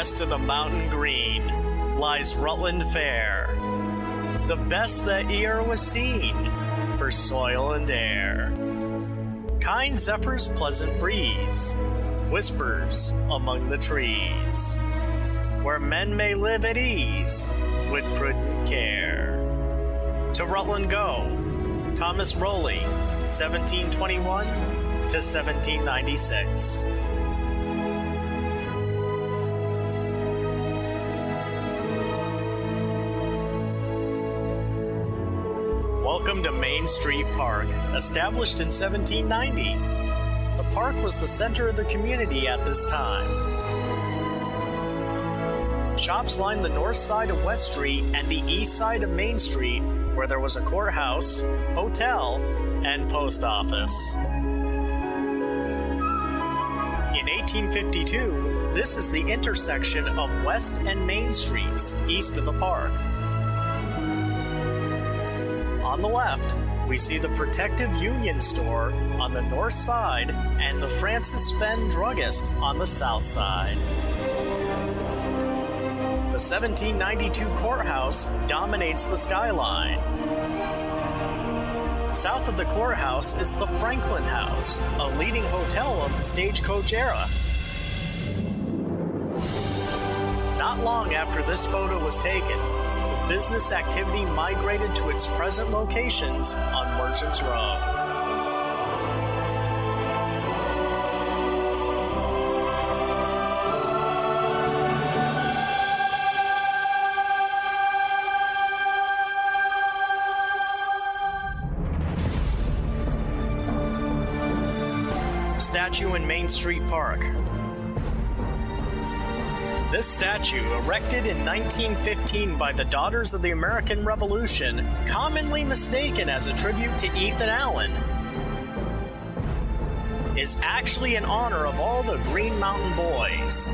West of the mountain green lies Rutland Fair, the best that e'er was seen for soil and air. Kind zephyr's pleasant breeze whispers among the trees, where men may live at ease with prudent care. To Rutland go, Thomas Rowley, 1721 to 1796. Welcome to Main Street Park, established in 1790. The park was the center of the community at this time. Shops lined the north side of West Street and the east side of Main Street, where there was a courthouse, hotel, and post office. In 1852, this is the intersection of West and Main Streets, east of the park. On the left, we see the Protective Union store on the north side and the Francis Fenn Druggist on the south side. The 1792 courthouse dominates the skyline. South of the courthouse is the Franklin House, a leading hotel of the stagecoach era. Not long after this photo was taken, business activity migrated to its present locations on Merchants Row. Statue in Main Street Park. This statue, erected in 1915 by the Daughters of the American Revolution, commonly mistaken as a tribute to Ethan Allen, is actually in honor of all the Green Mountain Boys.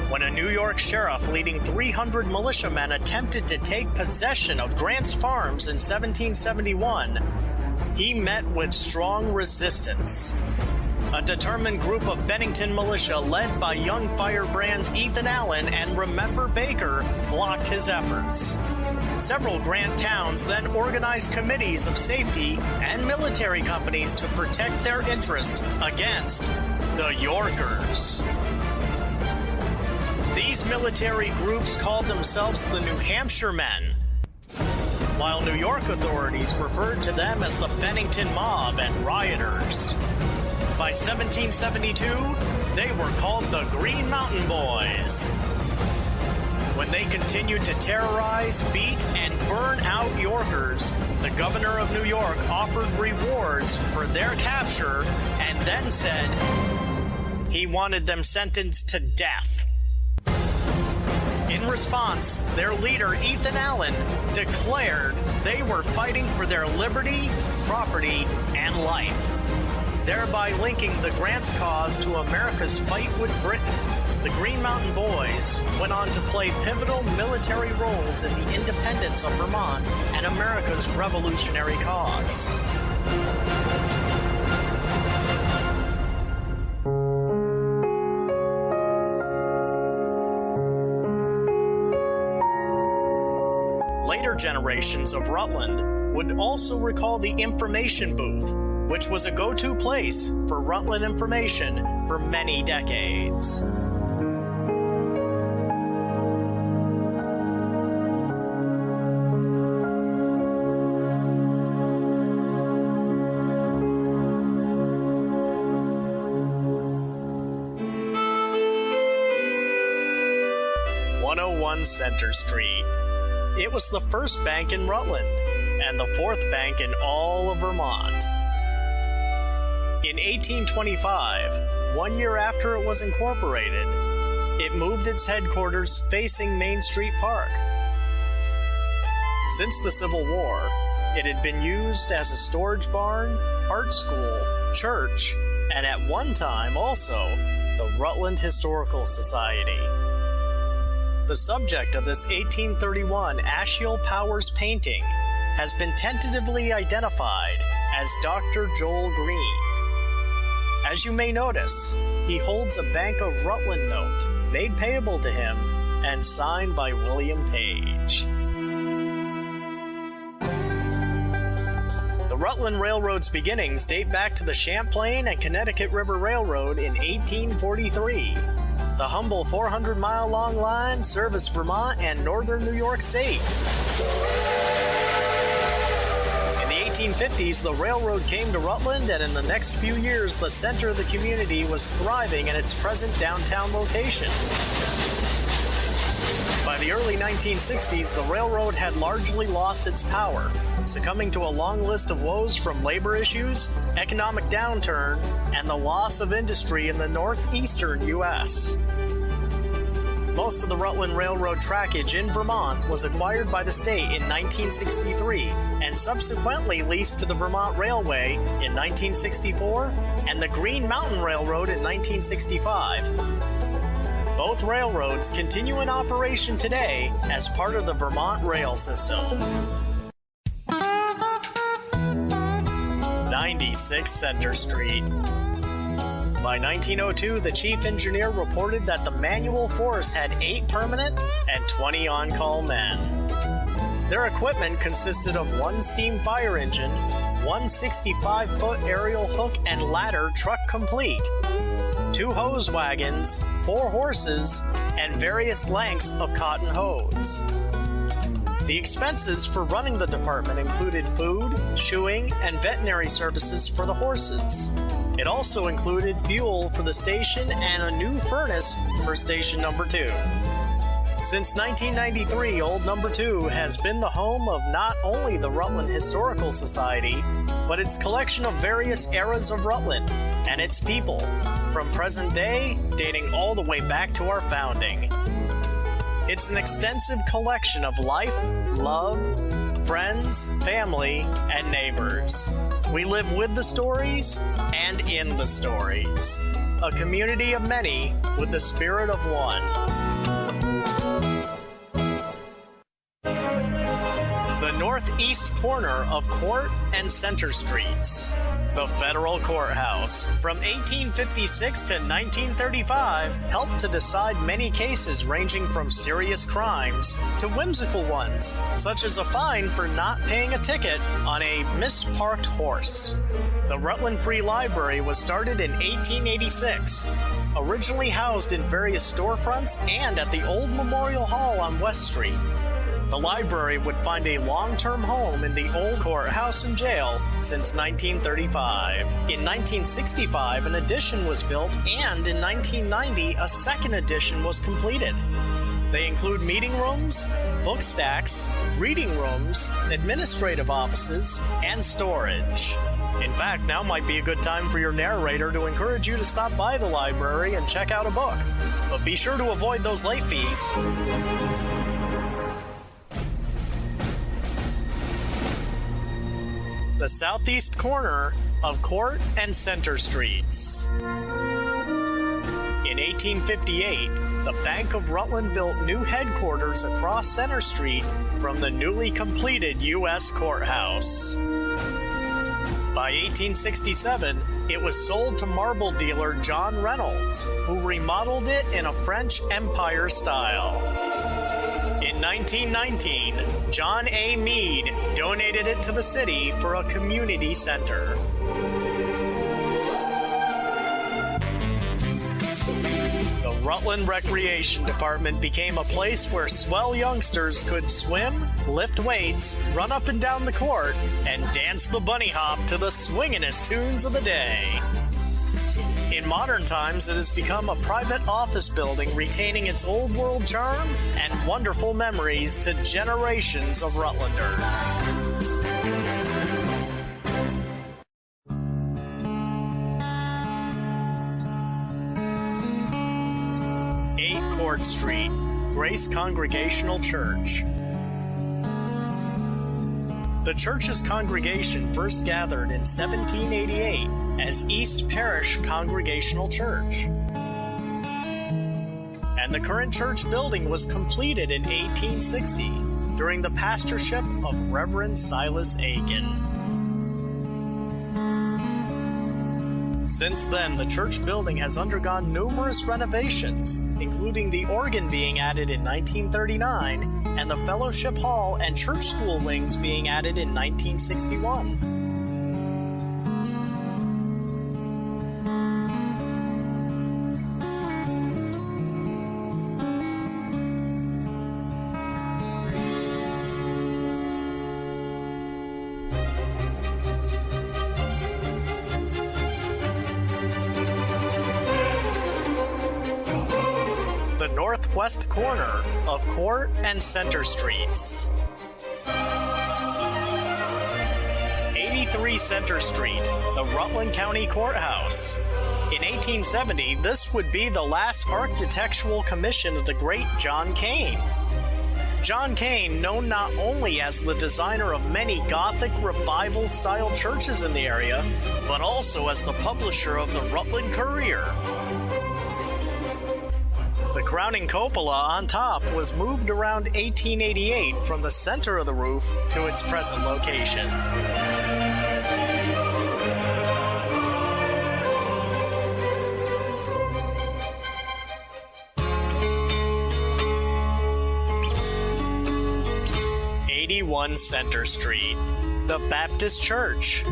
When a New York sheriff leading 300 militiamen attempted to take possession of Grant's Farms in 1771, he met with strong resistance. A determined group of Bennington militia led by young firebrands Ethan Allen and Remember Baker blocked his efforts. Several Grant towns then organized committees of safety and military companies to protect their interest against the Yorkers. These military groups called themselves the New Hampshire Men, while New York authorities referred to them as the Bennington Mob and rioters. By 1772, they were called the Green Mountain Boys. When they continued to terrorize, beat, and burn out Yorkers, the governor of New York offered rewards for their capture and then said he wanted them sentenced to death. In response, their leader, Ethan Allen, declared they were fighting for their liberty, property, and life, thereby linking the Grant's cause to America's fight with Britain. The Green Mountain Boys went on to play pivotal military roles in the independence of Vermont and America's revolutionary cause. Later generations of Rutland would also recall the information booth, which was a go-to place for Rutland information for many decades. Center Street. It was the first bank in Rutland and the fourth bank in all of Vermont. In 1825, 1 year after it was incorporated, it moved its headquarters facing Main Street Park. Since the Civil War, it had been used as a storage barn, art school, church, and at one time also the Rutland Historical Society. The subject of this 1831 Ashiel Powers painting has been tentatively identified as Dr. Joel Green. As you may notice, he holds a Bank of Rutland note made payable to him and signed by William Page. The Rutland Railroad's beginnings date back to the Champlain and Connecticut River Railroad in 1843. The humble 400-mile-long line serviced Vermont and northern New York State. In the 1850s, the railroad came to Rutland, and in the next few years, the center of the community was thriving in its present downtown location. By the early 1960s, the railroad had largely lost its power, succumbing to a long list of woes from labor issues, economic downturn, and the loss of industry in the northeastern U.S. Most of the Rutland Railroad trackage in Vermont was acquired by the state in 1963 and subsequently leased to the Vermont Railway in 1964 and the Green Mountain Railroad in 1965. Both railroads continue in operation today as part of the Vermont rail system. 96 Center Street. By 1902, the chief engineer reported that the manual force had 8 permanent and 20 on-call men. Their equipment consisted of 1 steam fire engine, 1 65-foot aerial hook and ladder truck complete, 2 hose wagons, 4 horses, and various lengths of cotton hose. The expenses for running the department included food, shoeing, and veterinary services for the horses. It also included fuel for the station and a new furnace for station number 2. Since 1993, Old Number 2 has been the home of not only the Rutland Historical Society, but its collection of various eras of Rutland and its people, from present day dating all the way back to our founding. It's an extensive collection of life, love, friends, family, and neighbors. We live with the stories and in the stories. A community of many with the spirit of one. The northeast corner of Court and Center Streets. The Federal Courthouse, from 1856 to 1935, helped to decide many cases ranging from serious crimes to whimsical ones, such as a fine for not paying a ticket on a misparked horse. The Rutland Free Library was started in 1886, originally housed in various storefronts and at the old Memorial Hall on West Street. The library would find a long-term home in the old courthouse and jail since 1935. In 1965, an addition was built, and in 1990, a second addition was completed. They include meeting rooms, book stacks, reading rooms, administrative offices, and storage. In fact, now might be a good time for your narrator to encourage you to stop by the library and check out a book. But be sure to avoid those late fees. The southeast corner of Court and Center Streets. In 1858, the Bank of Rutland built new headquarters across Center Street from the newly completed U.S. Courthouse. By 1867, it was sold to marble dealer John Reynolds, who remodeled it in a French Empire style. In 1919, John A. Meade donated it to the city for a community center. The Rutland Recreation Department became a place where swell youngsters could swim, lift weights, run up and down the court, and dance the bunny hop to the swingin'est tunes of the day. In modern times, it has become a private office building retaining its old world charm and wonderful memories to generations of Rutlanders. 8 Court Street, Grace Congregational Church. The church's congregation first gathered in 1788 as East Parish Congregational Church. And the current church building was completed in 1860 during the pastorship of Reverend Silas Aiken. Since then, the church building has undergone numerous renovations, including the organ being added in 1939 and the fellowship hall and church school wings being added in 1961. The northwest corner of Court and Center Streets. 83 Center Street, the Rutland County Courthouse. In 1870, this would be the last architectural commission of the great John Kane. John Kane, known not only as the designer of many Gothic Revival-style churches in the area, but also as the publisher of the Rutland Courier. The crowning cupola on top was moved around 1888 from the center of the roof to its present location. '81 Center Street, the Baptist Church.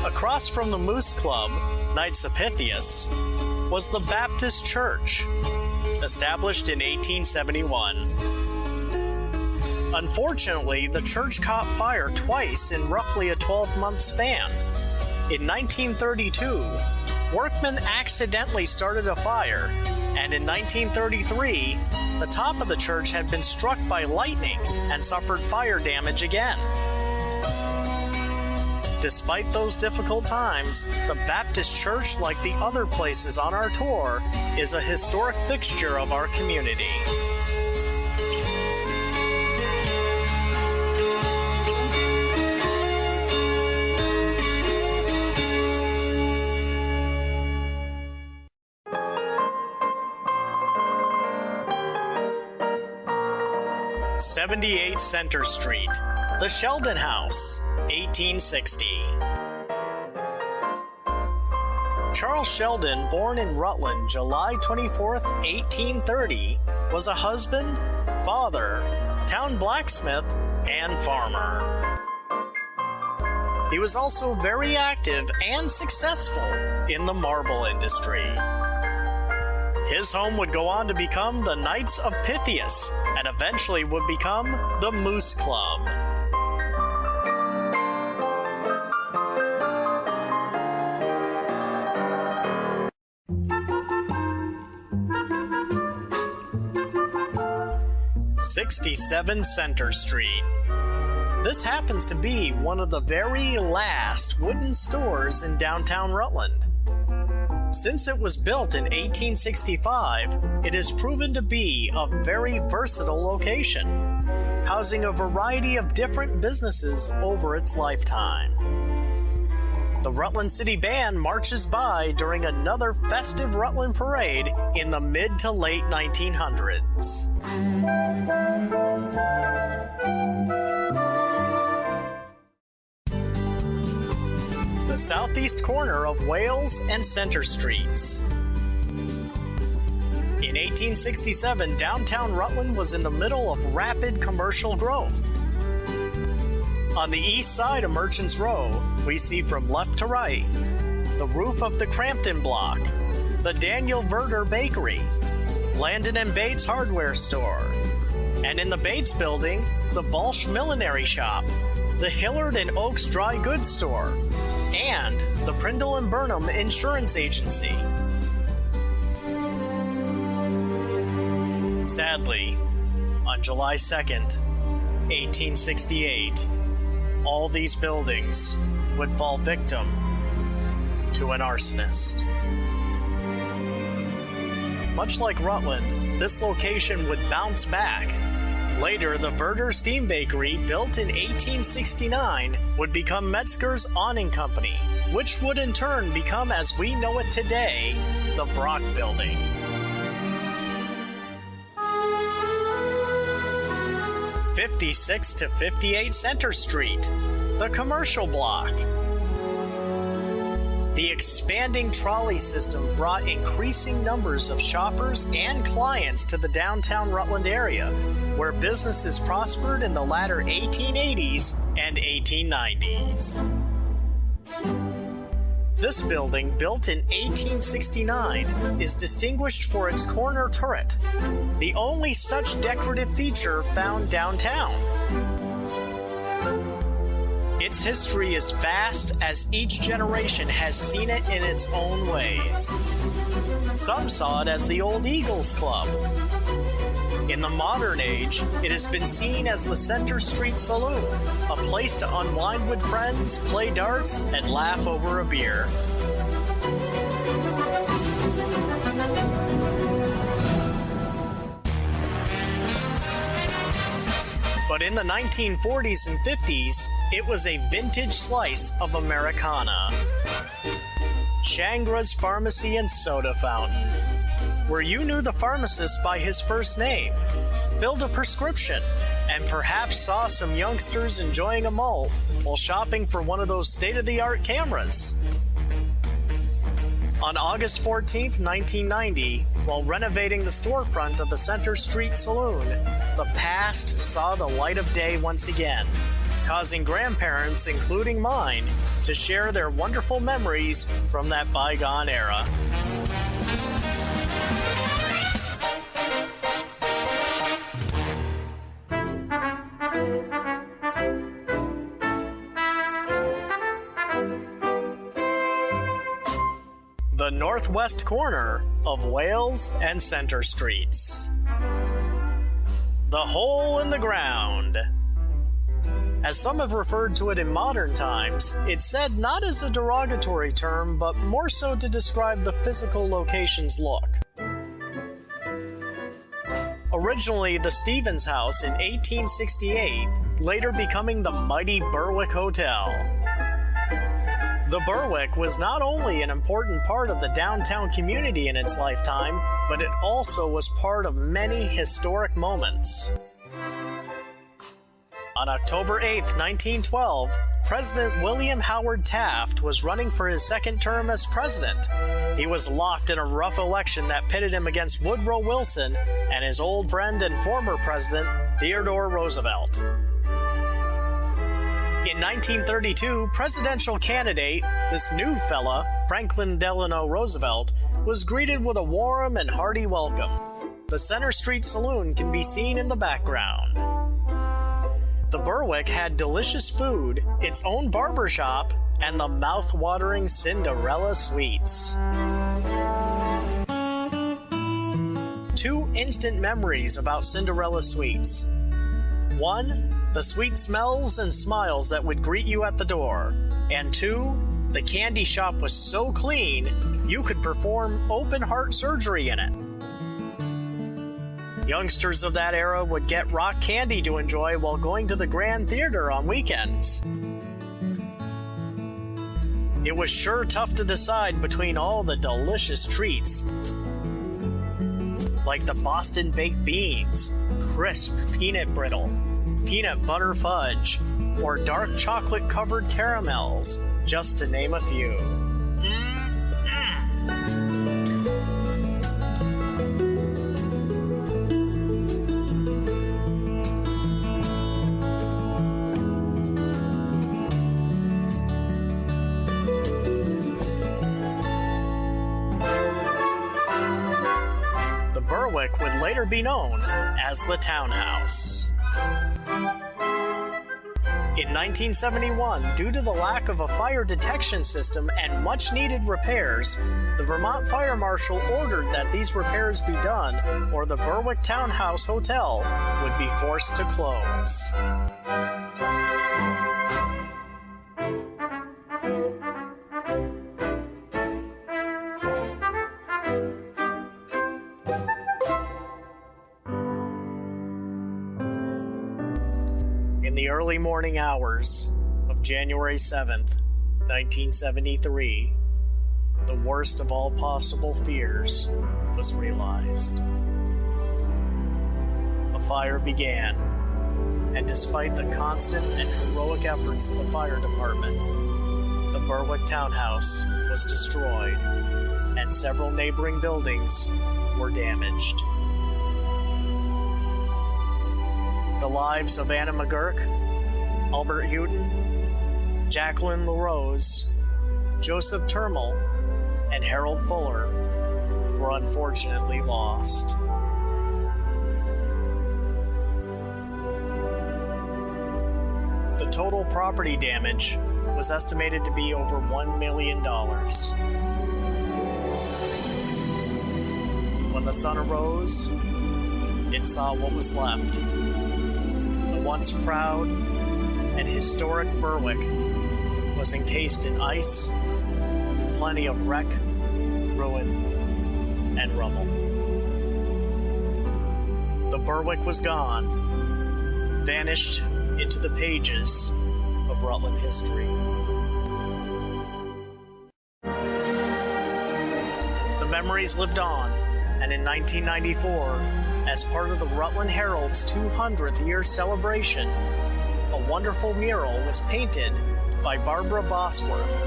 Across from the Moose Club, Knights of Pythias, was the Baptist Church, established in 1871. Unfortunately, the church caught fire twice in roughly a 12-month span. In 1932, workmen accidentally started a fire, and in 1933, the top of the church had been struck by lightning and suffered fire damage again. Despite those difficult times, the Baptist Church, like the other places on our tour, is a historic fixture of our community. '78 Center Street, the Sheldon House, 1860. Charles Sheldon, born in Rutland July 24, 1830, was a husband, father, town blacksmith, and farmer. He was also very active and successful in the marble industry. His home would go on to become the Knights of Pythias and eventually would become the Moose Club. '67 Center Street. This happens to be one of the very last wooden stores in downtown Rutland. Since it was built in 1865, it has proven to be a very versatile location, housing a variety of different businesses over its lifetime. The Rutland City Band marches by during another festive Rutland parade in the mid to late 1900s. The southeast corner of Wales and Center Streets. In In 1867, downtown Rutland was in the middle of rapid commercial growth. On the east side of Merchants Row, we see from left to right the roof of the Crampton Block, the Daniel Verder Bakery, Landon and Bates Hardware Store, and in the Bates Building, the Balch Millinery Shop, the Hillard and Oaks Dry Goods Store, and the Prindle and Burnham Insurance Agency. Sadly, on July 2nd, 1868, all these buildings would fall victim to an arsonist. Much like Rutland, this location would bounce back. Later, the Verder Steam Bakery, built in 1869, would become Metzger's Awning Company, which would in turn become, as we know it today, the Brock Building. 56 to 58 Center Street, the commercial block. The expanding trolley system brought increasing numbers of shoppers and clients to the downtown Rutland area, where businesses prospered in the latter 1880s and 1890s. This building, built in 1869, is distinguished for its corner turret, the only such decorative feature found downtown. Its history is vast, as each generation has seen it in its own ways. Some saw it as the old Eagles Club. In the modern age, it has been seen as the Center Street Saloon, a place to unwind with friends, play darts, and laugh over a beer. But in the 1940s and 50s, it was a vintage slice of Americana. Shangra's Pharmacy and Soda Fountain, where you knew the pharmacist by his first name, filled a prescription, and perhaps saw some youngsters enjoying a malt while shopping for one of those state-of-the-art cameras. On August 14, 1990, while renovating the storefront of the Center Street Saloon, the past saw the light of day once again, causing grandparents, including mine, to share their wonderful memories from that bygone era. The northwest corner of Wales and Center Streets. The hole in the ground. As some have referred to it in modern times, it's said not as a derogatory term, but more so to describe the physical location's look. Originally the Stevens House in 1868, later becoming the mighty Berwick Hotel. The Berwick was not only an important part of the downtown community in its lifetime, but it also was part of many historic moments. On October 8, 1912, President William Howard Taft was running for his second term as president. He was locked in a rough election that pitted him against Woodrow Wilson and his old friend and former president, Theodore Roosevelt. In 1932, presidential candidate, this new fella, Franklin Delano Roosevelt, was greeted with a warm and hearty welcome. The Center Street Saloon can be seen in the background. The Berwick had delicious food, its own barber shop, and the mouth-watering Cinderella Sweets. Two instant memories about Cinderella Sweets. One, the sweet smells and smiles that would greet you at the door. And two, the candy shop was so clean, you could perform open-heart surgery in it. Youngsters of that era would get rock candy to enjoy while going to the Grand Theater on weekends. It was sure tough to decide between all the delicious treats, like the Boston Baked Beans, crisp peanut brittle, peanut butter fudge, or dark chocolate-covered caramels, just to name a few. Berwick would later be known as the Townhouse. In 1971, due to the lack of a fire detection system and much-needed repairs, the Vermont Fire Marshal ordered that these repairs be done, or the Berwick Townhouse Hotel would be forced to close. In the early morning hours of January 7th, 1973, the worst of all possible fears was realized. A fire began, and despite the constant and heroic efforts of the fire department, the Berwick Townhouse was destroyed, and several neighboring buildings were damaged. The lives of Anna McGurk, Albert Houghton, Jacqueline LaRose, Joseph Termel, and Harold Fuller were unfortunately lost. The total property damage was estimated to be over $1 million. When the sun arose, it saw what was left. The once proud and historic Berwick was encased in ice, plenty of wreck, ruin, and rubble. The Berwick was gone, vanished into the pages of Rutland history. The memories lived on, and in 1994, as part of the Rutland Herald's 200th year celebration, a wonderful mural was painted by Barbara Bosworth.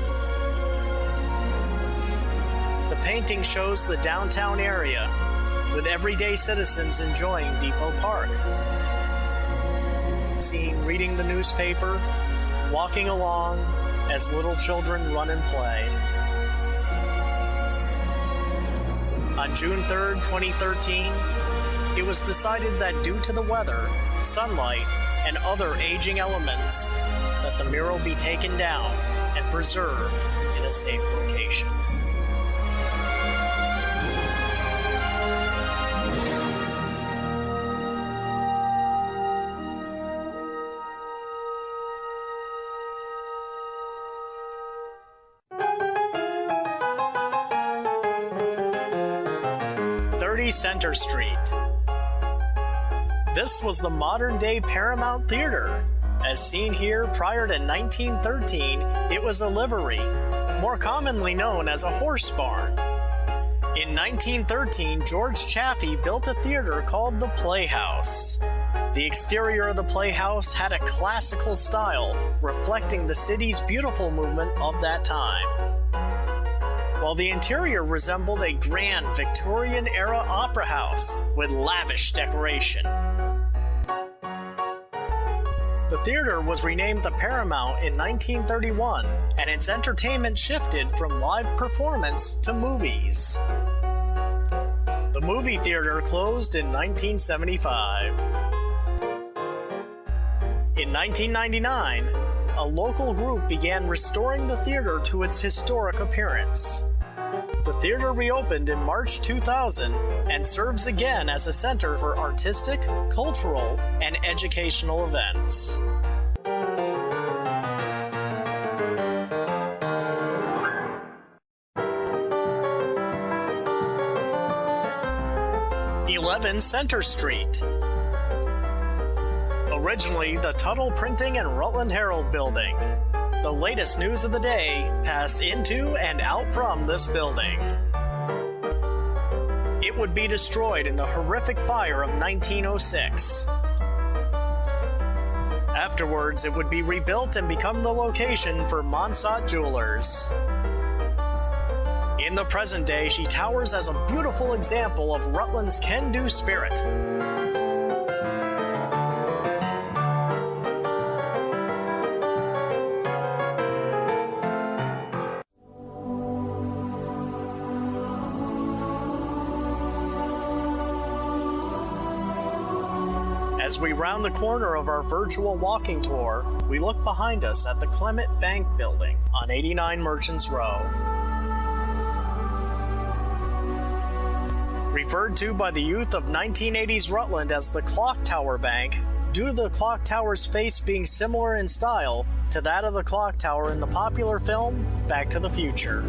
The painting shows the downtown area, with everyday citizens enjoying Depot Park. Seen reading the newspaper, walking along as little children run and play. On June 3rd, 2013, it was decided that due to the weather, sunlight, and other aging elements, that the mural be taken down and preserved in a safe location. Center Street. This was the modern-day Paramount Theater. As seen here prior to 1913, it was a livery, more commonly known as a horse barn. In 1913, George Chaffee built a theater called the Playhouse. The exterior of the Playhouse had a classical style, reflecting the city's beautiful movement of that time, while the interior resembled a grand Victorian-era opera house with lavish decoration. The theater was renamed the Paramount in 1931, and its entertainment shifted from live performance to movies. The movie theater closed in 1975. In 1999, a local group began restoring the theater to its historic appearance. The theater reopened in March 2000 and serves again as a center for artistic, cultural, and educational events. Center Street. Originally the Tuttle Printing and Rutland Herald building, the latest news of the day passed into and out from this building. It would be destroyed in the horrific fire of 1906. Afterwards, it would be rebuilt and become the location for Monsat Jewelers. In the present day, she towers as a beautiful example of Rutland's can-do spirit. As we round the corner of our virtual walking tour, we look behind us at the Clement Bank building on 89 Merchants Row. Referred to by the youth of 1980s Rutland as the Clock Tower Bank, due to the clock tower's face being similar in style to that of the clock tower in the popular film Back to the Future.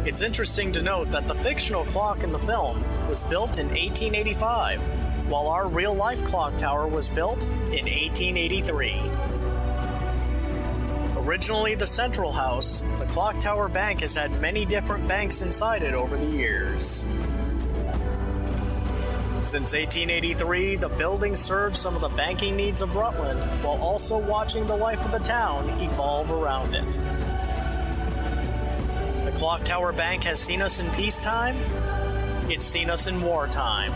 It's interesting to note that the fictional clock in the film was built in 1885, while our real-life clock tower was built in 1883. Originally the Central House, the Clock Tower Bank has had many different banks inside it over the years. Since 1883, the building served some of the banking needs of Rutland while also watching the life of the town evolve around it. The Clock Tower Bank has seen us in peacetime. It's seen us in wartime.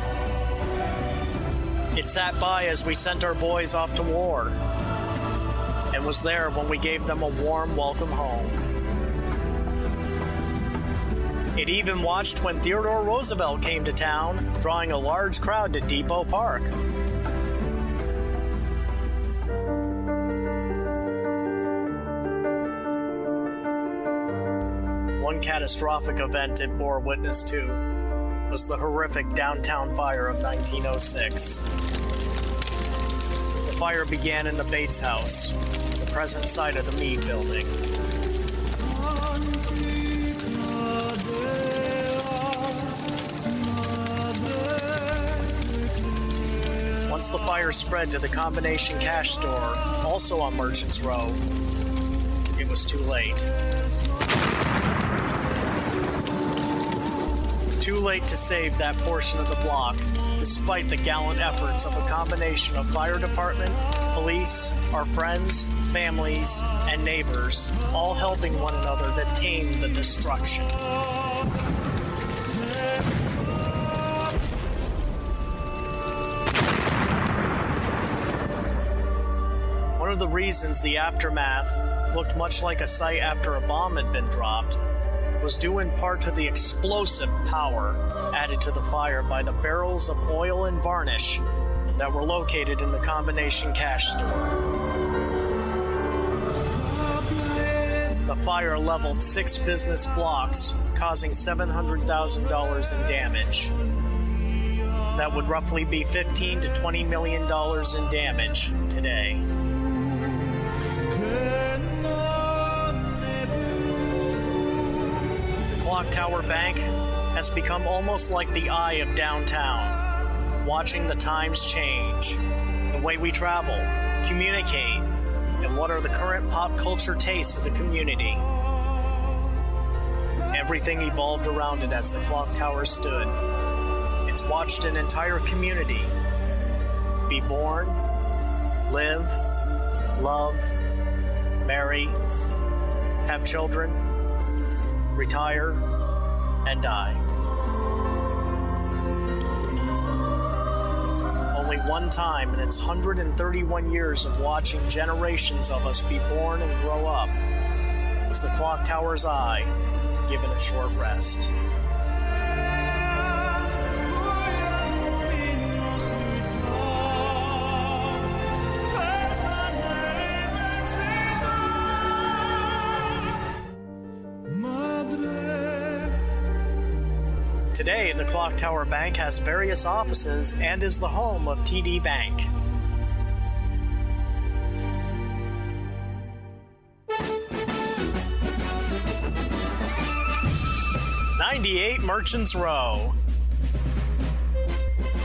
It sat by as we sent our boys off to war, and was there when we gave them a warm welcome home. It even watched when Theodore Roosevelt came to town, drawing a large crowd to Depot Park. One catastrophic event it bore witness to was the horrific downtown fire of 1906. The fire began in the Bates House, the present site of the Meade Building. Once the fire spread to the Combination Cash Store, also on Merchants Row, it was too late. Too late to save that portion of the block, despite the gallant efforts of a combination of fire department, police, our friends, families, and neighbors, all helping one another to tame the destruction. One of the reasons the aftermath looked much like a site after a bomb had been dropped was due in part to the explosive power added to the fire by the barrels of oil and varnish that were located in the Combination Cash Store. The fire leveled 6 business blocks, causing $700,000 in damage. That would roughly be $15 to $20 million in damage today. Clock Tower Bank has become almost like the eye of downtown, watching the times change, the way we travel, communicate, and what are the current pop culture tastes of the community. Everything evolved around it as the clock tower stood. It's watched an entire community be born, live, love, marry, have children, retire, and die. Only one time in its 131 years of watching generations of us be born and grow up was the clock tower's eye given a short rest. Today, the Clock Tower Bank has various offices and is the home of TD Bank. '98 Merchants Row.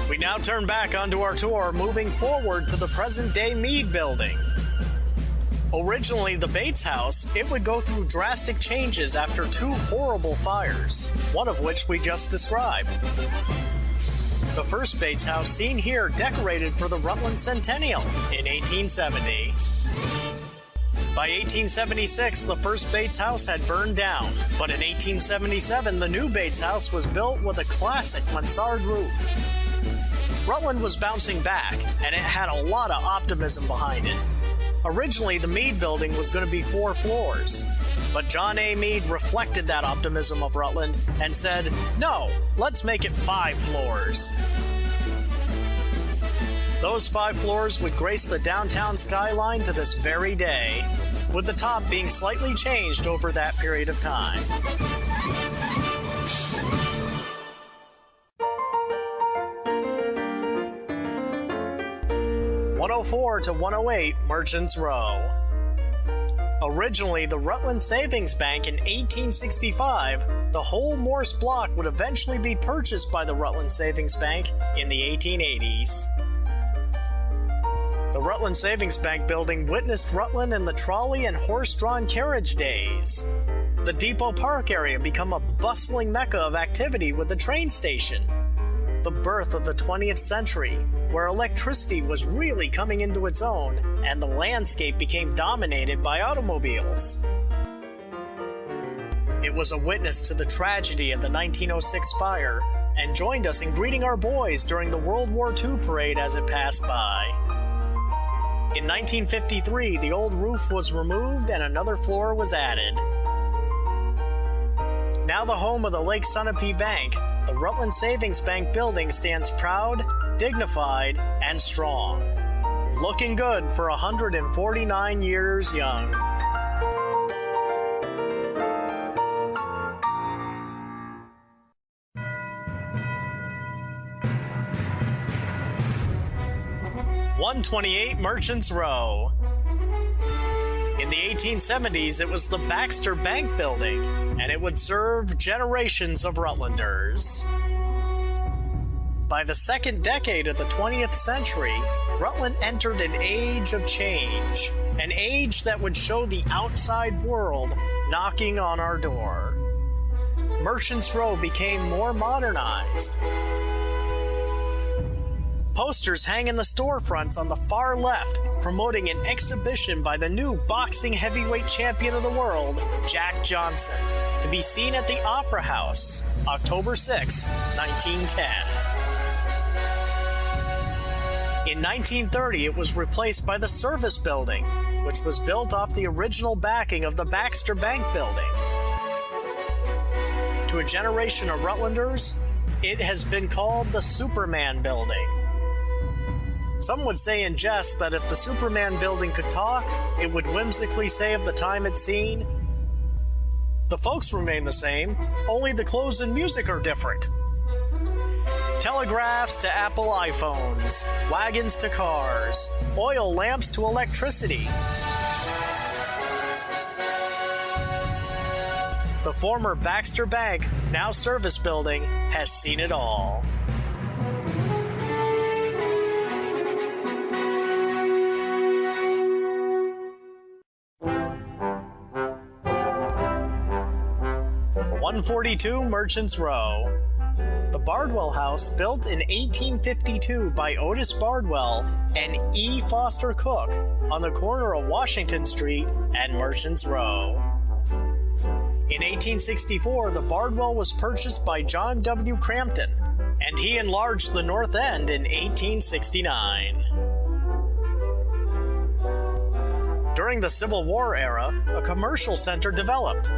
We now turn back onto our tour, moving forward to the present-day Meade Building. Originally the Bates House, it would go through drastic changes after 2 horrible fires, one of which we just described. The first Bates House seen here decorated for the Rutland Centennial in 1870. By 1876, the first Bates House had burned down, but in 1877, the new Bates House was built with a classic mansard roof. Rutland was bouncing back, and it had a lot of optimism behind it. Originally, the Meade Building was going to be 4 floors, but John A. Meade reflected that optimism of Rutland and said, no, let's make it 5 floors. Those 5 floors would grace the downtown skyline to this very day, with the top being slightly changed over that period of time. (104) to 108 Merchants Row. Originally the Rutland Savings Bank in 1865, the whole Morse block would eventually be purchased by the Rutland Savings Bank in the 1880s. The Rutland Savings Bank building witnessed Rutland in the trolley and horse-drawn carriage days. The Depot Park area became a bustling mecca of activity with the train station. The birth of the 20th century, where electricity was really coming into its own and the landscape became dominated by automobiles. It was a witness to the tragedy of the 1906 fire and joined us in greeting our boys during the World War II parade as it passed by. In 1953, the old roof was removed and another floor was added. Now the home of the Lake Sunapee Bank, the Rutland Savings Bank building stands proud, dignified, and strong. Looking good for 149 years young. (128) Merchants Row. In the 1870s, it was the Baxter Bank building, and it would serve generations of Rutlanders. By the second decade of the 20th century, Rutland entered an age of change, an age that would show the outside world knocking on our door. Merchants Row became more modernized. Posters hang in the storefronts on the far left, promoting an exhibition by the new boxing heavyweight champion of the world, Jack Johnson, to be seen at the Opera House, October 6, 1910. In 1930, it was replaced by the Service Building, which was built off the original backing of the Baxter Bank building. To a generation of Rutlanders, it has been called the Superman Building. Some would say in jest that if the Superman building could talk, it would whimsically say of the time it's seen. The folks remain the same, only the clothes and music are different. Telegraphs to Apple iPhones, wagons to cars, oil lamps to electricity. The former Baxter Bank, now Service Building, has seen it all. (142) Merchants Row. The Bardwell House, built in 1852 by Otis Bardwell and E. Foster Cook on the corner of Washington Street and Merchants Row. In 1864, the Bardwell was purchased by John W. Crampton, and he enlarged the north end in 1869. During the Civil War era, a commercial center developed.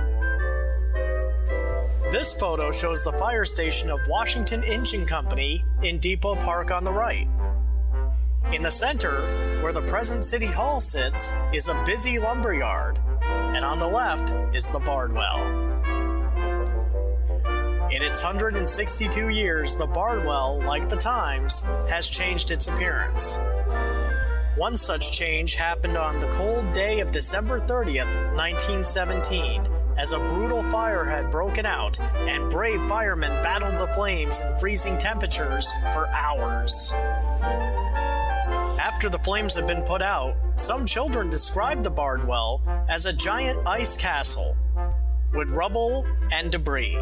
This photo shows the fire station of Washington Engine Company in Depot Park on the right. In the center, where the present City Hall sits, is a busy lumber yard, and on the left is the Bardwell. In its 162 years, the Bardwell, like the Times, has changed its appearance. One such change happened on the cold day of December 30th, 1917, as a brutal fire had broken out, and brave firemen battled the flames in freezing temperatures for hours. After the flames had been put out, some children described the Bardwell as a giant ice castle with rubble and debris.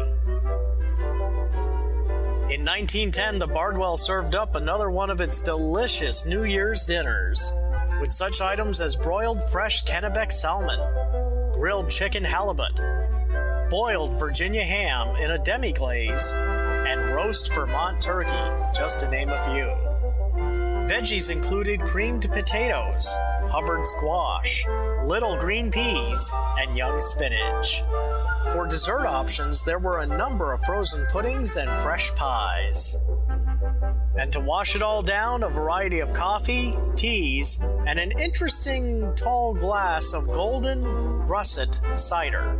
In 1910, the Bardwell served up another one of its delicious New Year's dinners, with such items as broiled fresh Kennebec salmon, grilled chicken halibut, boiled Virginia ham in a demi-glaze, and roast Vermont turkey, just to name a few. Veggies included creamed potatoes, Hubbard squash, little green peas, and young spinach. For dessert options, there were a number of frozen puddings and fresh pies. And to wash it all down, a variety of coffee, teas, and an interesting tall glass of golden russet cider.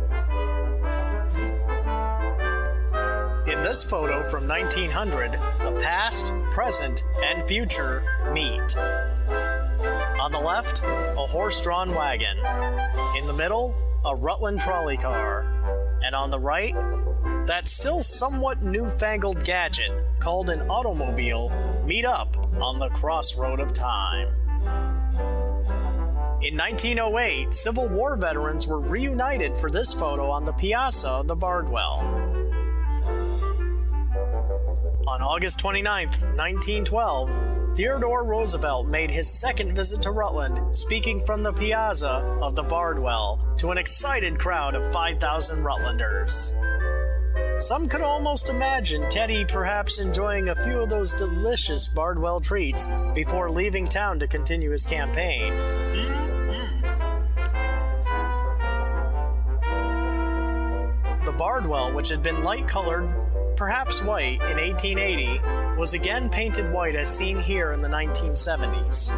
In this photo from 1900, the past, present, and future meet. On the left, a horse-drawn wagon. In the middle, a Rutland trolley car. And on the right, that still somewhat newfangled gadget called an automobile meet up on the crossroad of time. In 1908, Civil War veterans were reunited for this photo on the piazza of the Bardwell. On August 29, 1912, Theodore Roosevelt made his second visit to Rutland, speaking from the piazza of the Bardwell to an excited crowd of 5,000 Rutlanders. Some could almost imagine Teddy perhaps enjoying a few of those delicious Bardwell treats before leaving town to continue his campaign. The Bardwell, which had been light-colored, perhaps white, in 1880, was again painted white as seen here in the 1970s.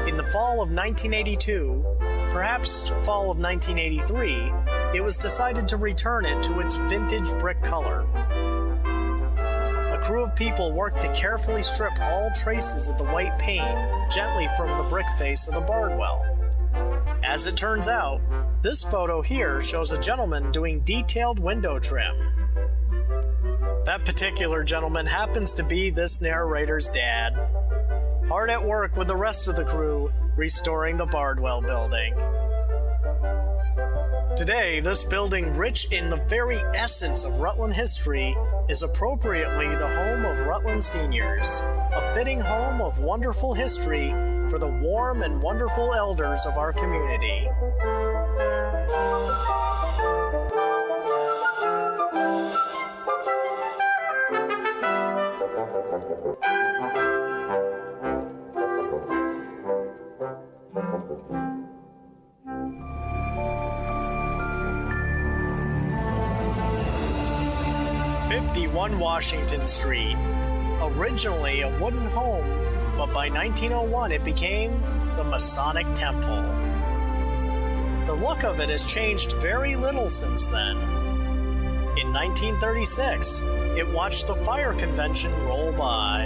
In the fall of 1982, perhaps fall of 1983, it was decided to return it to its vintage brick color. A crew of people worked to carefully strip all traces of the white paint gently from the brick face of the Bardwell. As it turns out, this photo here shows a gentleman doing detailed window trim. That particular gentleman happens to be this narrator's dad, hard at work with the rest of the crew restoring the Bardwell building. Today, this building, rich in the very essence of Rutland history, is appropriately the home of Rutland seniors, a fitting home of wonderful history for the warm and wonderful elders of our community. Washington Street. Originally a wooden home, but by 1901 it became the Masonic Temple. The look of it has changed very little since then. In 1936, it watched the fire convention roll by.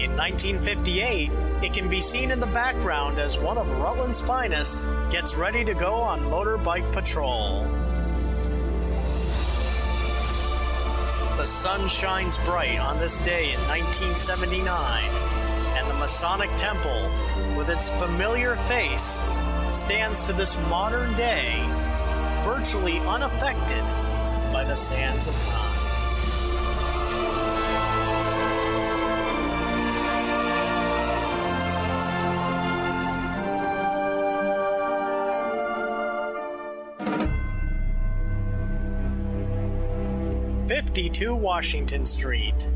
In 1958, it can be seen in the background as one of Rutland's finest gets ready to go on motorbike patrol. The sun shines bright on this day in 1979, and the Masonic Temple, with its familiar face, stands to this modern day virtually unaffected by the sands of time. Washington Street.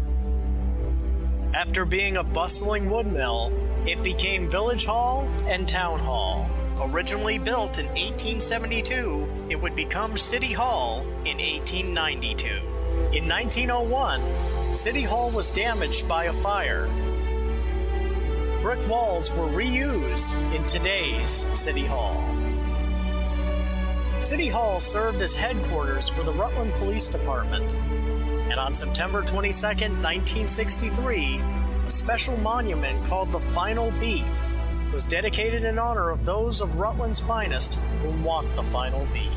After being a bustling wood mill, it became Village Hall and Town Hall. Originally built in 1872, it would become City Hall in 1892. In 1901, City Hall was damaged by a fire. Brick walls were reused in today's City Hall. City Hall served as headquarters for the Rutland Police Department. And on September 22, 1963, a special monument called the Final Beat was dedicated in honor of those of Rutland's finest who walked the final beat.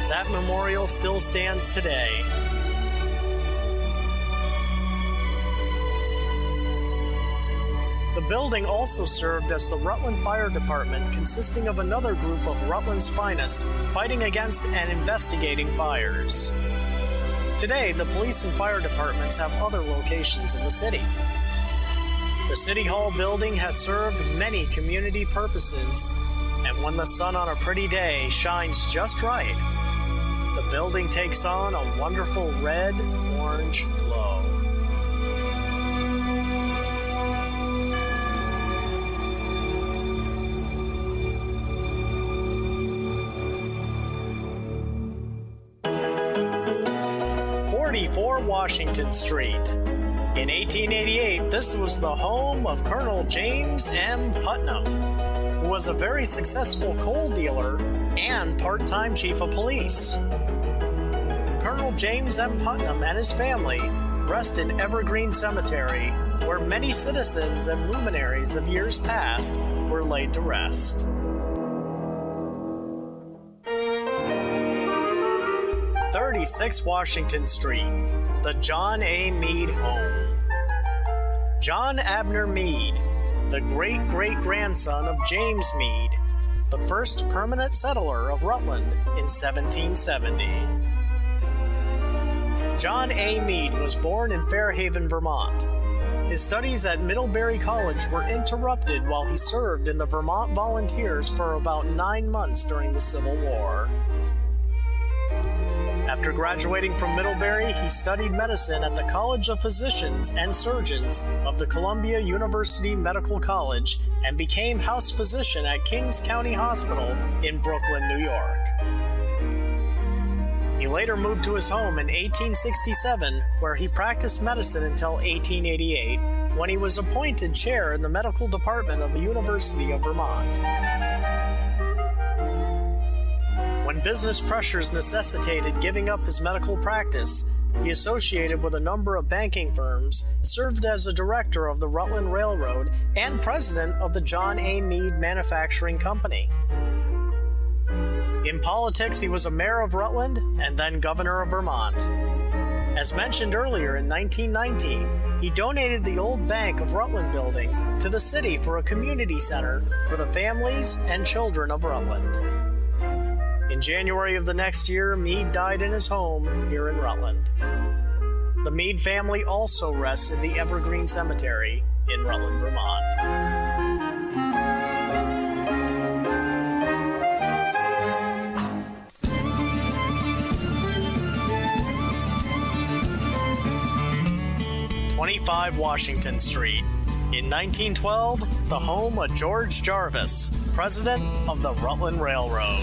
That memorial still stands today. The building also served as the Rutland Fire Department, consisting of another group of Rutland's finest fighting against and investigating fires. Today, the police and fire departments have other locations in the city. The City Hall building has served many community purposes, and when the sun on a pretty day shines just right, the building takes on a wonderful red-orange glow. 34 Washington Street. In 1888, this was the home of Colonel James M. Putnam, who was a very successful coal dealer and part-time chief of police. Colonel James M. Putnam and his family rest in Evergreen Cemetery, where many citizens and luminaries of years past were laid to rest. 36 Washington Street, the John A. Meade home. John Abner Meade, the great-great-grandson of James Meade, the first permanent settler of Rutland in 1770. John A. Meade was born in Fairhaven, Vermont. His studies at Middlebury College were interrupted while he served in the Vermont Volunteers for about 9 months during the Civil War. After graduating from Middlebury, he studied medicine at the College of Physicians and Surgeons of the Columbia University Medical College and became house physician at Kings County Hospital in Brooklyn, New York. He later moved to his home in 1867, where he practiced medicine until 1888, when he was appointed chair in the medical department of the University of Vermont. When business pressures necessitated giving up his medical practice, he associated with a number of banking firms, served as a director of the Rutland Railroad, and president of the John A. Meade Manufacturing Company. In politics, he was a mayor of Rutland and then governor of Vermont. As mentioned earlier, in 1919, he donated the old Bank of Rutland building to the city for a community center for the families and children of Rutland. In January of the next year, Meade died in his home here in Rutland. The Meade family also rests in the Evergreen Cemetery in Rutland, Vermont. "25 Washington Street. In 1912, the home of George Jarvis, president of the Rutland Railroad.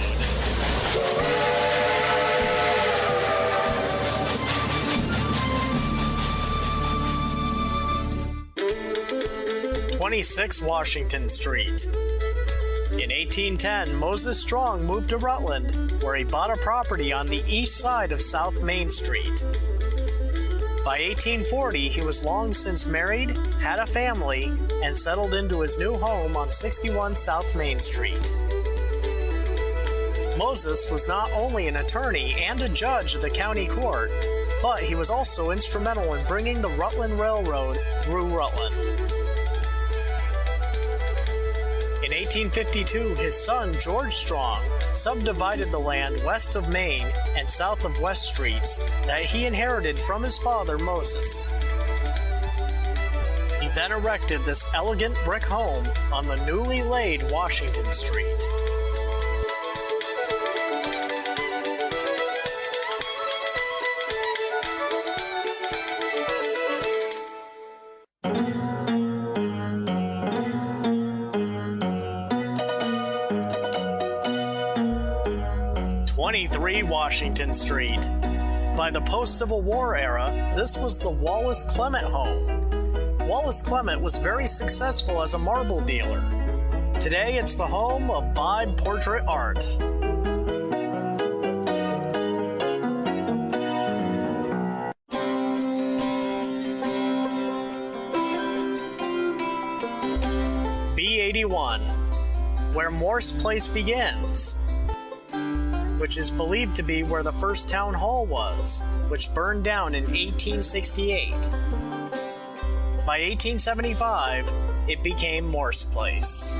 26 Washington Street. In 1810, Moses Strong moved to Rutland, where he bought a property on the east side of South Main Street. By 1840, he was long since married, had a family, and settled into his new home on 61 South Main Street. Moses was not only an attorney and a judge of the county court, but he was also instrumental in bringing the Rutland Railroad through Rutland. In 1852, his son, George Strong, subdivided the land west of Main and south of West Streets that he inherited from his father, Moses. He then erected this elegant brick home on the newly laid Washington Street. Washington Street. By the post-Civil War era, this was the Wallace Clement home. Wallace Clement was very successful as a marble dealer. Today, it's the home of Vibe Portrait Art. B81, where Morse Place begins, which is believed to be where the first town hall was, which burned down in 1868. By 1875, it became Morse Place.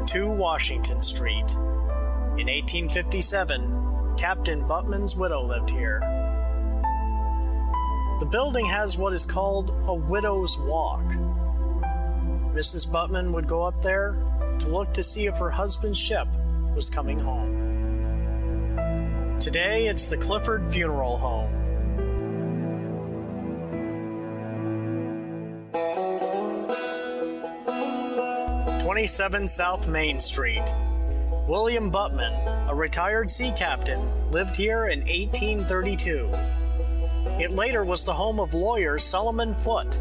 Two Washington Street. In 1857, Captain Butman's widow lived here. The building has what is called a widow's walk. Mrs. Butman would go up there to look to see if her husband's ship was coming home. Today, it's the Clifford Funeral Home. "27 South Main Street. William Buttman, a retired sea captain, lived here in 1832. It later was the home of lawyer Solomon Foote,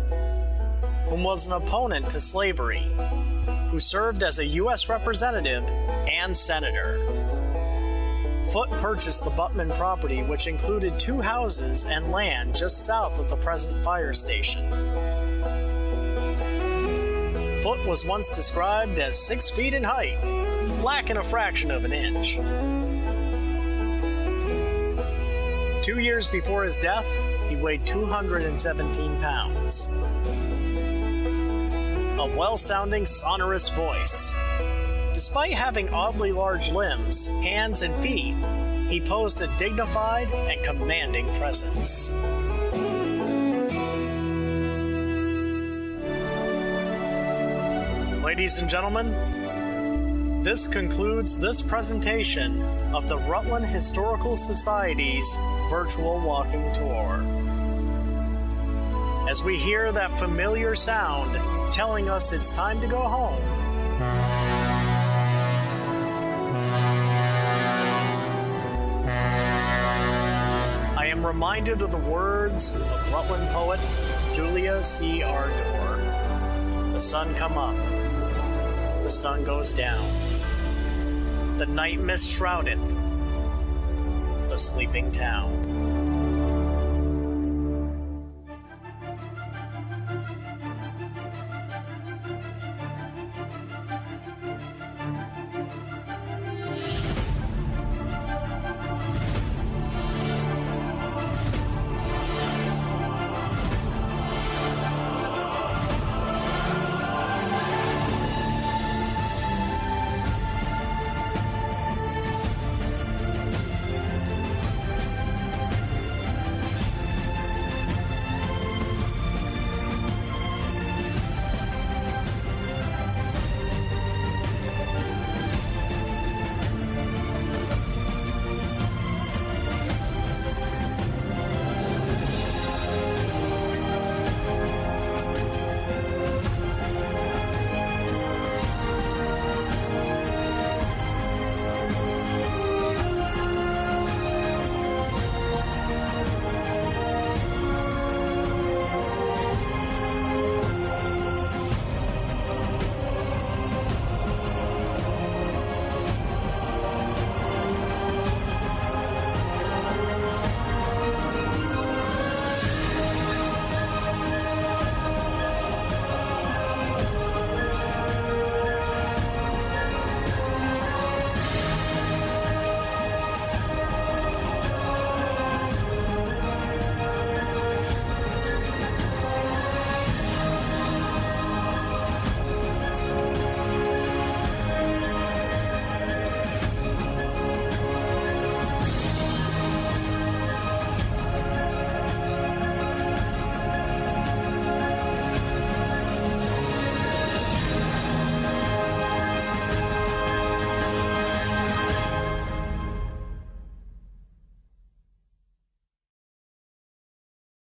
who was an opponent to slavery, who served as a U.S. representative and senator. Foote purchased the Buttman property, which included 2 houses and land just south of the present fire station. Foote was once described as 6 feet in height, lacking a fraction of an inch. 2 years before his death, he weighed 217 pounds. A well-sounding, sonorous voice. Despite having oddly large limbs, hands, and feet, he posed a dignified and commanding presence. Ladies and gentlemen, this concludes this presentation of the Rutland Historical Society's virtual walking tour. As we hear that familiar sound telling us it's time to go home, I am reminded of the words of Rutland poet Julia C. Ardor. The sun come up, the sun goes down, the night mist shroudeth the sleeping town.